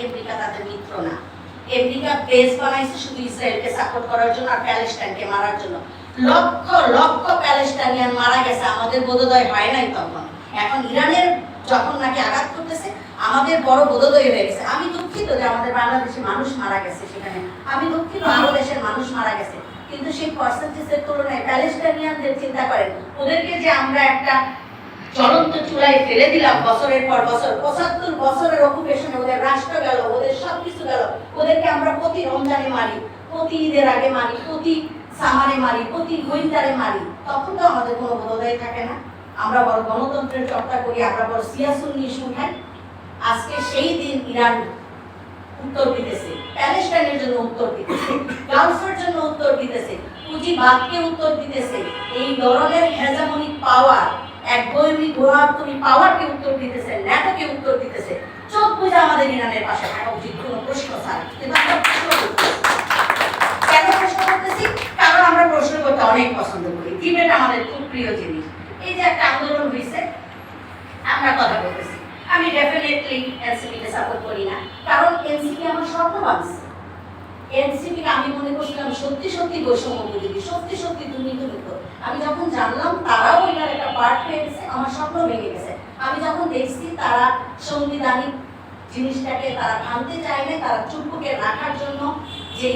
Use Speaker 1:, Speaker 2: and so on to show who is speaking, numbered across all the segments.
Speaker 1: America তাদের মিত্র না। America base বানাইছে শুধু ইসরায়েলকে সাপোর্ট করার জন্য আর প্যালেস্টাইনকে মারার জন্য। লক্ষ লক্ষ প্যালেস্টাইনিয়ান মারা গেছে, আমাদের বোধোদয় হয় নাই তখন। এখন ইরানের যখন নাকি আঘাত করতেছে আমাদের বড় বোধোদয় হয়ে গেছে। আমি দুঃখিত যে আমাদের বাংলাদেশে মানুষ মারা গেছে সেখানে, আমি দুঃখিত আরো দেশের মানুষ মারা গেছে, কিন্তু সেই পার্সেন্টেজের তুলনায় প্যালেস্টাইনিয়ানদের চিন্তা করেন, ওদেরকে যে আমরা একটা জ্বলন্ত চুলায় ফেলে দিলাম বছরের পর বছর, ৭৫ বছরের অকুপেশনে ওদের রাষ্ট্র গেল, ওদের সবকিছু গেল, ওদেরকে আমরা প্রতি রমজানে মারি, প্রতি ঈদের আগে মারি, প্রতি সামারে মারি, প্রতি উইন্টারে মারি, তখন তো আমাদের কোনো বোধোদয় থাকে না। আমরা বড় গণতন্ত্রের চর্চা করি, আমরা বড় সিয়াসুন্নি ইস্যু উঠাই। আজকে সেই দিন ইরান উত্তর দিতেছে, প্যালেস্টাইনের জন্য উত্তর দিতেছে, গালফের জন্য উত্তর দিতেছে, পুঁজিবাদকে উত্তর দিতেছে, এই ধরনের হেজামনিক পাওয়ার, একবয়মি গোলাপী পাওয়ারকে উত্তর দিতেছে, ন্যাটোকে উত্তর দিতেছে। চোখ বুঝে আমাদের ইরানের পাশে থাকা উচিত, কোনো প্রশ্ন ছাড়া। কিন্তু আমরা প্রশ্ন করতেছি কেন? প্রশ্ন করতেছি কারণ আমরা প্রশ্ন করতে অনেক পছন্দ করি। ডিবেট আমাদের খুব প্রিয় জিনিস। এই যে একটা আন্দোলন হয়েছে, আমরা কথা বলতেছি, আমি ডেফিনেটলি এনসিপিকে সাপোর্ট করি না, কারণ এনসিপি আমার স্বপ্ন ভাঙছে। এনসিপিকে আমি মনে করছিলাম সত্যি সত্যি বৈষম্য বিরোধী, সত্যি সত্যি দুর্নীতিমুক্ত। আমি যখন জানলাম তারাও এটার একটা পার্ট হয়ে গেছে, আমার স্বপ্ন ভেঙে গেছে। আমি যখন দেখছি তারা সাংবিধানিক জিনিসটাকে তারা ভাঙতে চায় না, তারা চুপকে রাখার জন্য, যে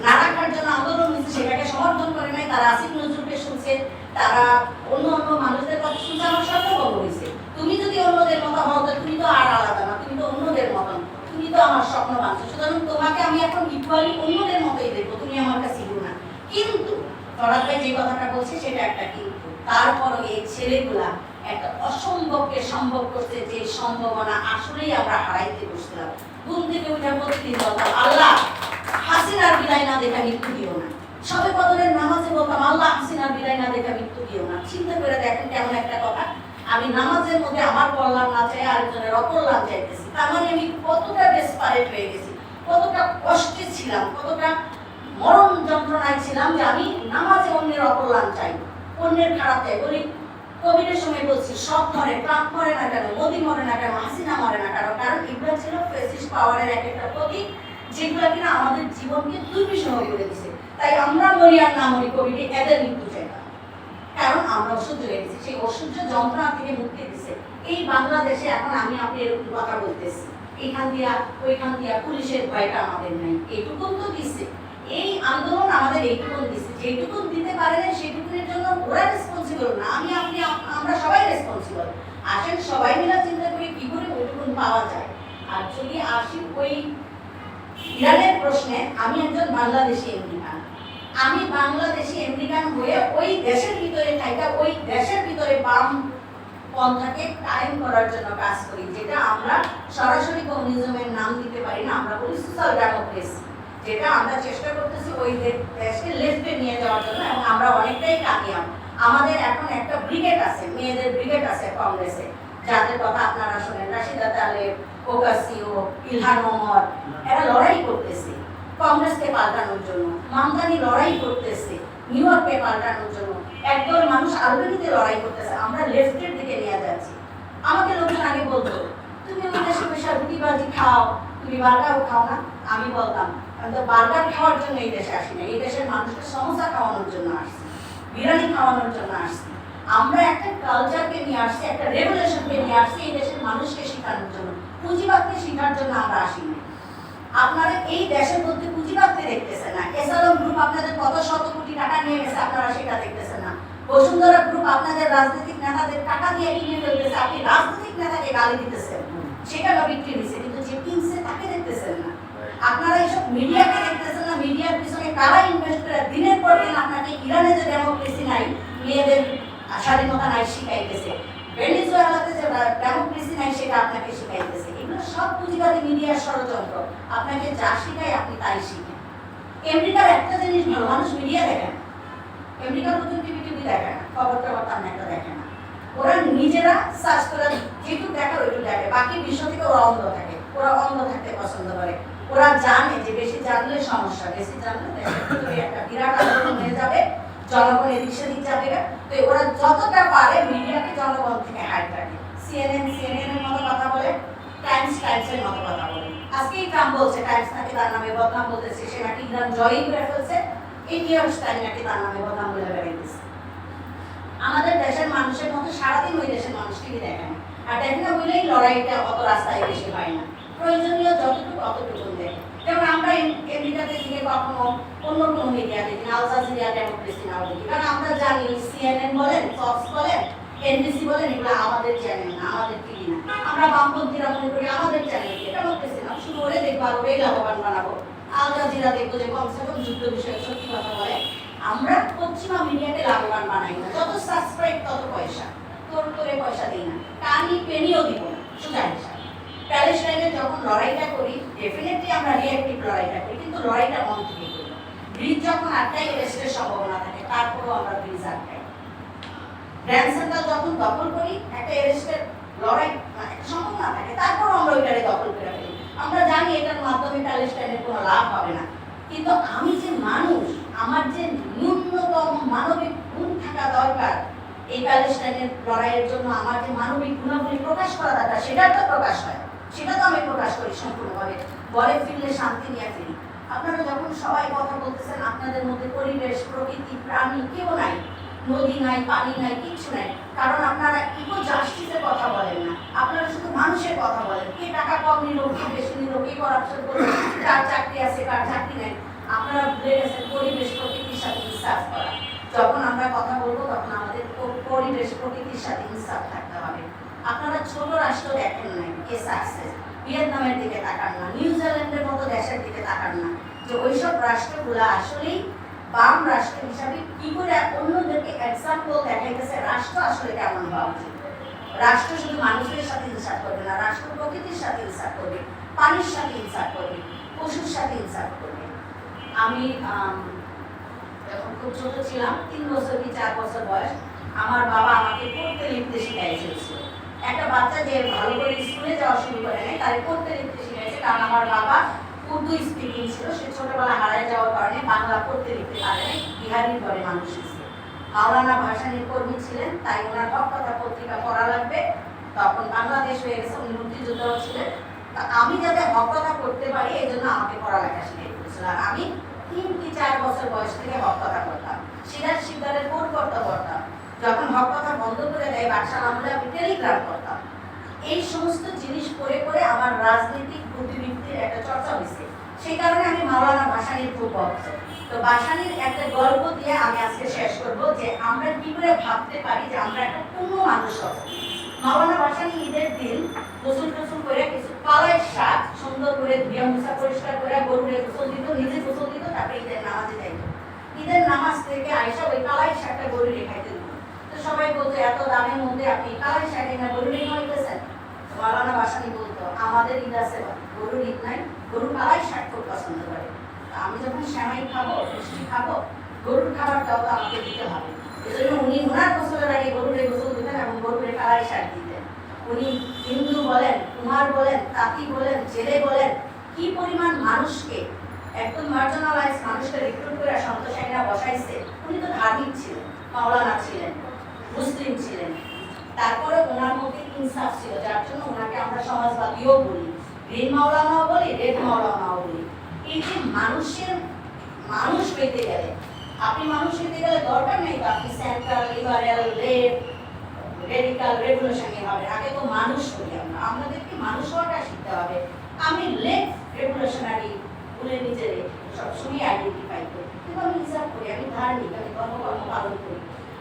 Speaker 1: না রাখার জন্য আন্দোলন হয়েছে সেটাকে সমর্থন করে নাই, তারা আসিফ নজরুলকে শুনছে, তারা অন্য অন্য মানুষদের কথা শুনছে, আমার স্বপ্ন ভঙ্গ হয়েছে। তুমি যদি অন্যদের মতো হও, তুমি তো আর আলাদা না, তুমি তো অন্যদের মতন, তুমি তো আমার স্বপ্ন ভাঙছো, সুতরাং তোমাকে আমি এখন ইকুয়ালি অন্যদের মতোই দেখবো, তুমি আমার কাছে ইগো না। কিন্তু ফরাদ ভাই যে কথাটা বলছে সেটা একটা কিন্তু, তারপরও এই ছেলেগুলা একটা অসম্ভবকে সম্ভব করতে, যে সম্ভাবনা আসলেই আমরা হারাইতে বসছিলাম। ঘুম থেকে উঠে প্রতিদিন বলতাম, আল্লাহ হাসিনার বিদায় না দেখা মৃত্যু দিও না। সবে কদরের নামাজে বলতাম, আল্লাহ হাসিনার বিদায় না দেখা মৃত্যু দিও না। চিন্তা করে দেখেন কেমন একটা কথা, আমি নামাজের মধ্যে আমার কল্যাণ না চাই, আরেকজনের অকল্যাণ চাইতেছি। তার মানে আমি কতটা ডেসপারেট হয়ে গেছি, কতটা কষ্টে ছিলাম, কতটা মরণ যন্ত্রণায় ছিলাম যে আমি নামাজে অন্যের অকল্যাণ চাই, অন্যের খারাপ চাই। বলি কোভিডের সময় বলছি, সব মরে, ট্রাম্প মরে না কেন, মোদি মরে না কেন, হাসিনা মরে না কেন, কারণ এগুলো ছিল ফ্যাসিস্ট পাওয়ারের এক একটা প্রতীক, যেগুলো কিনা আমাদের জীবনকে দুর্বিষহ করে দিছে। তাই আমরা মরি আর না মরি, কোভিডে এদের মৃত্যু চাই না, কারণ আমরা অসহ্য হয়ে গেছি, সেই অসহ্য যন্ত্রণা থেকে মুক্তি দিছে। এই বাংলাদেশে এখন আমি আপনি এরকম কথা বলতেছি, এইখান দিয়া ওইখান দিয়া পুলিশের ভয়টা আমাদের নাই, এইটুকুন তো দিচ্ছে। এই আন্দোলন আমাদের এইটুকুন দিচ্ছে, যেটুকুন দিতে পারে না সেইটুকুনের জন্য ওরা রেসপন্সিবল না, আমি আপনি আমরা সবাই রেসপন্সিবল। আসেন সবাই মিলে চিন্তা করি কি করে ওইটুকুন পাওয়া যায়। আর যদি আসি ওই ইরানের প্রশ্নে, আমি একজন বাংলাদেশি আমেরিকান, আমি বাংলাদেশি আমেরিকান হয়ে ওই দেশের ভিতরে থাকা, ওই দেশের ভিতরে বাম পন্থাকে কায়েম করার জন্য কাজ করি, যেটা আমরা সরাসরি কমিউনিজমের নাম দিতে পারি না, আমরা বলি সোশ্যাল ডেমোক্রেসি, যেটা আমরা চেষ্টা করতেছি ওই দেশকে লেফটে নিয়ে যাওয়ার জন্য, এবং আমরা অনেকটাই কামিয়াব। আমাদের এখন একটা ব্রিগেড আছে, মেয়েদের ব্রিগেড আছে কংগ্রেসে, যাদের কথা আপনারা শোনেন, রাশিদা তালেব, ওকাসিও, ইলহান ওমর, এরা লড়াই করতেছে কংগ্রেসকে পাল্টানোর জন্য। মামদানি লড়াই করতেছে নিউ ইয়র্ককে পাল্টানোর জন্য। একদল মানুষ আলবেনিতে লড়াই করতেছে, আমরা লেফটের দিকে নিয়ে যাচ্ছি। আমাকে লোকজন আগে বলতো, তুমি ওই দেশে বসে রুটিবাজি খাও, তুমি বার্গারও খাও না। আমি বলতাম, আমি তো বার্গার খাওয়ার জন্য এই দেশে আসি না, এই দেশের মানুষকে সমোসা খাওয়ানোর জন্য আসছি, বিরিয়ানি খাওয়ানোর জন্য আসছি। আমরা একটা কালচারকে নিয়ে আসছি, একটা রেভলিউশনকে নিয়ে আসছি এই দেশের মানুষকে শেখানোর জন্য, পুঁজিবাদকে শেখার জন্য আমরা আসিনি। আপনারা এই দেশের মধ্যে পুঁজিবাদকে দেখতেছেন না, এসএলএম গ্রুপ আপনাদের কত শত কোটি টাকা নিয়ে গেছে আপনারা সেটা দেখতেছেন না, বসুন্ধরা গ্রুপ আপনাদের রাজনৈতিক নেতাদের টাকা দিয়ে কিনে ফেলতেছে, আপনি রাজনৈতিক নেতাকে গালি দিতেছেন, সেটা বিক্রি হয়েছে, কিন্তু যে কিনছে তাকে দেখতেছেন না। আপনারা এইসব মিডিয়াকে দেখতেছেন না, মিডিয়ার পিছনে কারা ইনভেস্ট করে দিনের পর দিন আপনাকে ইরানে যে ডেমোক্রেসি নাই, মেয়েদের স্বাধীনতা নাই শিখাইতেছে, ভেনেজুয়েলাতে যে ডেমোক্রেসি নাই সেটা আপনাকে শিখাইতেছে। এগুলো সব পুঁজিবাদী মিডিয়ার ষড়যন্ত্র, আপনাকে যা শিখায় আপনি তাই শিখেন। আমেরিকার একটা জিনিস ভালো, মানুষ মিডিয়া দেখে না, আমেরিকার নতুন টিভি দেখে না, খবর টবর তেমন একটা দেখে না, ওরা নিজেরা সার্চ করে যেটুকু দেখে ওইটুকু দেখে, বাকি বিশ্ব থেকে ওরা অন্ধ থাকে, ওরা অন্ধ থাকতে পছন্দ করে। ওরা জানে যে বেশি জানলে সমস্যা, বেশি জানলে একটা বিরাট আন্দোলন হয়ে যাবে, জনগণ এদিক সেদিক যাবে। তো ওরা যতটা পারে মিডিয়াকে জনগণ থেকে হাইড রাখে, সিএনএন এর মতো কথা বলে, টাইমসের মতো কথা বলে। আজকেই ট্রাম্প বলছে টাইমস নাকি তার নামে বদনাম বলতেছে, সে নাকি ইরান জয়ই করে ফেলছে, এই নিউজ টাইম নাকি তার নামে বদনাম বলে বেড়াইতেছে। আমাদের দেশের মানুষের মতো সারাদিন ওই দেশের মানুষ টিভি দেখে না, আর দেখে না বলেই লড়াইটা অত রাস্তায় বেশি হয় না, প্রয়োজনীয় যতটুকু অতটুকু দেখে। যেমন আমরা আমেরিকাতে থেকে কখনো অন্য কোনো মিডিয়া দেখি না, আল জাজিরা ডেমোক্রেসি নাও দেখি, কারণ আমরা জানি সিএনএন বলেন, ফক্স বলেন, এনবিসি বলেন, এগুলো আমাদের চ্যানেল না, আমাদের টিভি না। আমরা বামপন্থীরা মনে করি আমাদের চ্যানেল ডেমোক্রেসি না, শুধু ওরে দেখবো আর ওরেই লাভবান বানাবো। আল জাজিরা দেখবো যে কমসে কম যুদ্ধ বিষয়ে সত্যি কথা বলে। আমরা পশ্চিমা মিডিয়াকে লাভবান বানাই না, যত সাবস্ক্রাইব তত পয়সা, তোর করে পয়সা দিই না, কানি পেনিও দিব না, সোজা হিসাব। প্যালেস্টাইনে যখন লড়াইটা করি, ডেফিনেটলি আমরা রিঅ্যাক্টিভ লড়াইটা করি, কিন্তু লড়াইটা মন থেকে করি। ব্রিজ যখন আটকাই রেস্টের সম্ভাবনা থাকে, তারপরেও আমরা ব্রিজ আটকাই। গ্র্যান্ড সেন্টার যখন দখল করি, একটা এরেস্টের লড়াই সম্ভাবনা থাকে, তারপরেও আমরা ওইটারে দখল করে ফেলি। আমরা জানি এটার মাধ্যমে প্যালেস্টাইনের কোনো লাভ হবে না, কিন্তু আমি যে মানুষ, আমার যে ন্যূনতম মানবিক গুণ থাকা দরকার এই প্যালেস্টাইনের লড়াইয়ের জন্য, আমার যে মানবিক গুণাবলী প্রকাশ করা দরকার, সেটা তো প্রকাশ হয়, সেটা তো আমি প্রকাশ করি সম্পূর্ণভাবে। বলে ফিরলে শান্তি নিয়ে ফিরি। আপনারা যখন সবাই কথা বলতেছেন, আপনাদের মধ্যে পরিবেশ, প্রকৃতি, প্রাণী কেউ নাই, নদী নাই, পানি নাই, কিচ্ছু নাই, কারণ আপনারা ইকো জাস্টিসের কথা বলেন না, আপনারা শুধু মানুষের কথা বলেন। কে টাকা কম নিল, কে বেশি নিল, কে করাপশন করলো, কার চাকরি আছে, কার চাকরি নেই। আপনারা ভুলে গেছেন পরিবেশ প্রকৃতির সাথে ইনসাফ করা। যখন আমরা কথা বলবো, তখন আমাদের পরিবেশ প্রকৃতির সাথে ইনসাফ থাকতে হবে। আপনারা ছোট রাষ্ট্র দেখেন নাই, কে সাকসেস, ভিয়েতনামের দিকে তাকান না, নিউজিল্যান্ডের মতো দেশের দিকে তাকান না, যে ওইসব রাষ্ট্রগুলো আসলেই বাম রাষ্ট্র হিসাবে কি করে অন্যদেরকে এক্সাম্পল দেখাইতেছে রাষ্ট্র আসলে কেমন হওয়া উচিত। রাষ্ট্র শুধু মানুষের সাথে ইনসাফ করবে না, রাষ্ট্র প্রকৃতির সাথে ইনসাফ করবে, পানির সাথে ইনসাফ করবে, পশুর সাথে ইনসাফ করবে। আমি যখন খুব ছোট ছিলাম, 3 বছর কি 4 বছর বয়স, আমার বাবা আমাকে পড়তে লিখতে শিখাইছিল। একটা বাচ্চা যে ভালো করে স্কুলে যাওয়া শুরু করে নাই, তার পড়তে লিখতে শিখাইছে, কারণ আমার বাবা উর্দু স্পিকিং ছিল, সে ছোটবেলা হারায় যাওয়ার কারণে বাংলা পড়তে লিখতে পারে নাই, বিহারির ঘরে মানুষ ছিল। মাওলানা ভাসানীর কর্মী ছিলেন, তাই ওনার হক কথা পত্রিকা পড়া লাগবে, তখন বাংলাদেশ হয়ে গেছে, উনি মুক্তিযোদ্ধাও ছিলেন। আমি যাতে হক কথা পড়তে পারি, এই জন্য আমাকে পড়ালেখা শিখিয়ে দিয়েছিল। আর আমি 3 কি 4 বছর বয়স থেকে হক কথা পড়তাম, সিরাজ শিকদারের কোড করতে পড়তাম। যখন হক কথা বন্ধ করে দেয় বাদশাহ আমলে, আমি টেলিগ্রাম করতাম। এই সমস্ত জিনিস করে করে আমার রাজনৈতিক বুদ্ধিবৃত্তির একটা চর্চা হয়েছে। সেই কারণে আমি মাওলানা ভাসানীর খুব ভক্ত। তো ভাসানীর একটা গল্প দিয়ে আমি আজকে শেষ করব, যে আমরা কি করে ভাবতে পারি যে আমরা একটা পূর্ণ মানুষ হব। মাওলানা ভাসানী ঈদের দিন গোসল টোসল করে কিছু কালাই শাক সুন্দর করে ধুয়ে মুছা পরিষ্কার করে গরুরে গোসল দিত, নিজে গোসল দিত, তারপরে ঈদের নামাজে যাইত। ঈদের নামাজ থেকে আইসা ওই কালাই শাকটা গরুরে খাইতে দিত। তো সবাই বলতো, এত দামের মধ্যে আপনি কালাই শাক না গরুরে খাইতেছেন? মাওলানা ভাসানী বলতো, আমাদের ঈদ আছে, গরুর ঈদ নাই, গরু কালাই শাক খুব পছন্দ করে। আমি যখন শ্যামাই খাবো, মিষ্টি খাবো, গরুর খাবারটাও তো আমাকে দিতে হবে। এজন্য উনি ওনার গোসলের আগে গরুরে গোসল দিতেন এবং গরুরে কালাই শাক দিতেন। উনি হিন্দু বলেন, কুমার বলেন, তাঁতি বলেন, জেলে বলেন, কি পরিমাণ মানুষকে, একদম মার্জিনালাইজ মানুষকে রিক্রুট করে সন্তোষাইনা বসাইছে। উনি তো ধার্মিক ছিলেন, মাওলানা ছিলেন, মুসলিম ছিলেন, তারপরে ওনার মধ্যে ইনসাফ ছিল, যার জন্য ওনাকে আমরা সমাজবাদীও বলি, গ্রিন মাওলানাও বলি, রেড মাওলানাও বলি। এই যে মানুষ হইতে গেলে, আপনি মানুষ হইতে গেলে দরকার নেই তো আপনি সেন্ট্রাল, লিবারেল, রেডিকাল, রেভলিউশনারি হবে। আগে তো মানুষ হই আমরা, আমাদেরকে মানুষ হওয়াটা শিখতে হবে। আমি লেফট রেভলিউশনারি বলে নিজেরে সবসময় আইডেন্টিফাই করি, কিন্তু আমি হিসাব করি, আমি ধার্মিক, আমি ধর্মকর্ম পালন করি,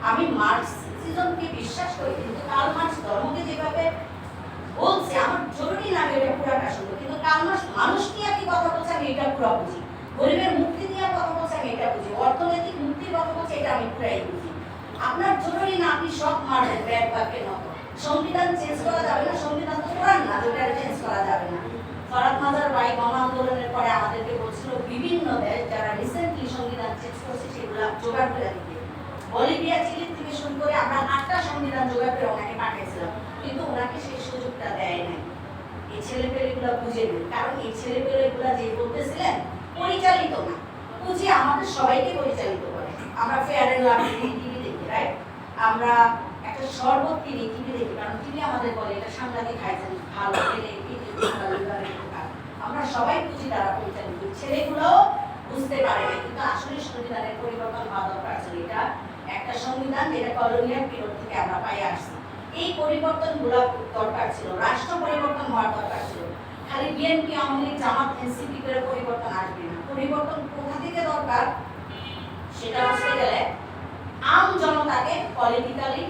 Speaker 1: আমি মার্কসিজমকে বিশ্বাস করি, কিন্তু কার্ল মার্কস ধর্মকে যেভাবে বলছে আমার জরুরি না এটা পুরাটা শুনবো, কিন্তু কার্ল মার্কস মানুষ নিয়ে কি কথা বলছে আমি এটা পুরো বুঝি, গরিবের মুক্তি নিয়ে কথা বলছে আমি এটা বুঝি, অর্থনৈতিক মুক্তির কথা বলছে এটা আমি পুরাই বুঝি। আপনার জরুরি না আপনি সব মারবেন ব্যাগ বাক্যের মতো, সংবিধান চেঞ্জ করা যাবে না, সংবিধান তো কোরআন না, ওটা চেঞ্জ করা যাবে না। ফরাদ মাজার ভাই গণ আন্দোলনের পরে আমাদেরকে বলছিল বিভিন্ন দেশ যারা রিসেন্টলি সংবিধান চেঞ্জ করছে সেগুলো জোগাড় করে দিতে। বলিভিয়া, চিলি থেকে শুরু করে আমরা 8টা সংবিধান জোগাড় করে ওনাকে পাঠিয়েছিলাম, কিন্তু ওনাকে সেই সুযোগটা দেয় নাই। এই ছেলেপেলেগুলো বুঝে নেই, কারণ এই ছেলেপেলেগুলো যে বলতেছিলেন পরিচালিত না, বুঝে আমাদের সবাইকে পরিচালিত করে। আমরা ফেয়ার এন্ড লাভলি টিভি দেখি, রাইট? আমরা একটা শরবত কিনি, টিভি দেখি, কারণ টিভি আমাদের বলে এটা সাংঘাতিক খাইছেন, ভালো খেলে আমরা সবাই পুঁজি দ্বারা পরিচালিত। ছেলেগুলো বুঝতে পারে না, কিন্তু আসলে সংবিধানের পরিবর্তন হওয়া দরকার ছিল। এটা একটা সংবিধান যেটা কলোনিয়াল পিরিয়ড থেকে আমরা পাই আসছি। এই পরিবর্তনগুলো দরকার ছিল, রাষ্ট্র পরিবর্তন হওয়ার দরকার ছিল। খালি বিএনপি, আওয়ামী লীগ, জামাত, এনসিপি করে পরিবর্তন আসবে না। পরিবর্তন কোথা থেকে দরকার সেটা আসতে গেলে আম জনতাকে পলিটিক্যালি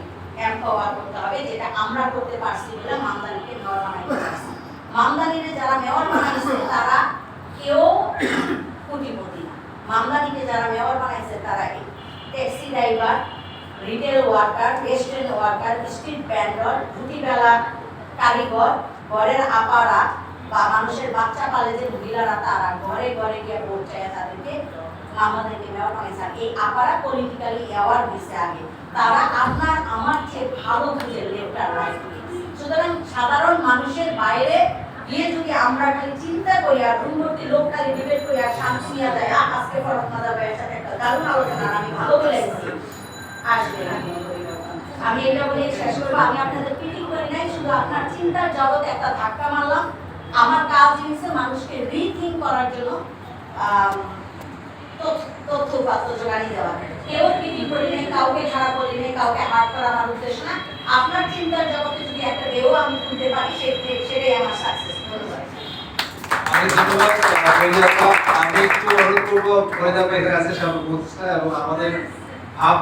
Speaker 1: এম্পাওয়ার করতে হবে, যেটা আমরা করতে পারছি বলে মামদানিকে মেয়র বানাইতে পারছি। মামদানিকে যারা মেয়র বানাইছে তারা কেউ কোটিপতি না। মামদানিকে যারা মেয়র বানাইছে তারা taxi driver, retail worker, restaurant worker, street vendor, ধুতিবেলা কারিগর, ঘরের আপারা বা মানুষের বাচ্চা পালে যে মহিলারা তারা ঘরে ঘরে গিয়ে ভোট চায় তাদেরকে আমাদেরকে মেয়র বানাইছে। এই আপারা পলিটিক্যালি অ্যাওয়ার্ড দিচ্ছে আগে, তারা আপনার আমার চেয়ে ভালো বুঝে লেফট আর রাইট। সুতরাং সাধারণ মানুষের বাইরে গিয়ে যদি আমরা খালি চিন্তা করি আর রুমভর্তি লোক খালি ডিবেট করি আর শান্তি নিয়ে যায়, আজকে ফরক না যাবে সাথে একটা দারুণ আলোচনা আমি ভালো বলেছি, আসবে না কোনো পরিবর্তন। আমি এটা বলে শেষ করবো, আমি আপনাদের পিটিং করি নাই, শুধু আপনার চিন্তার জগতে একটা ধাক্কা মারলাম। আমার কাজ হচ্ছে মানুষকে রিথিঙ্ক করার জন্য তথ্য উপাত্ত জোগাড়ি দেওয়া। কেউ পিটিং করি নাই, কাউকে খারাপ বলি নাই, কাউকে হার্ট করা আমার উদ্দেশ্য না। আপনার চিন্তার জগতে যদি একটা ঢেউ আমি তুলতে পারি সেটাই আমার সাকসেস। ধন্যবাদ।
Speaker 2: আমি একটু অনুরোধ করবো ফরিদা ভাইয়ের কাছে সব এবং আমাদের ভাব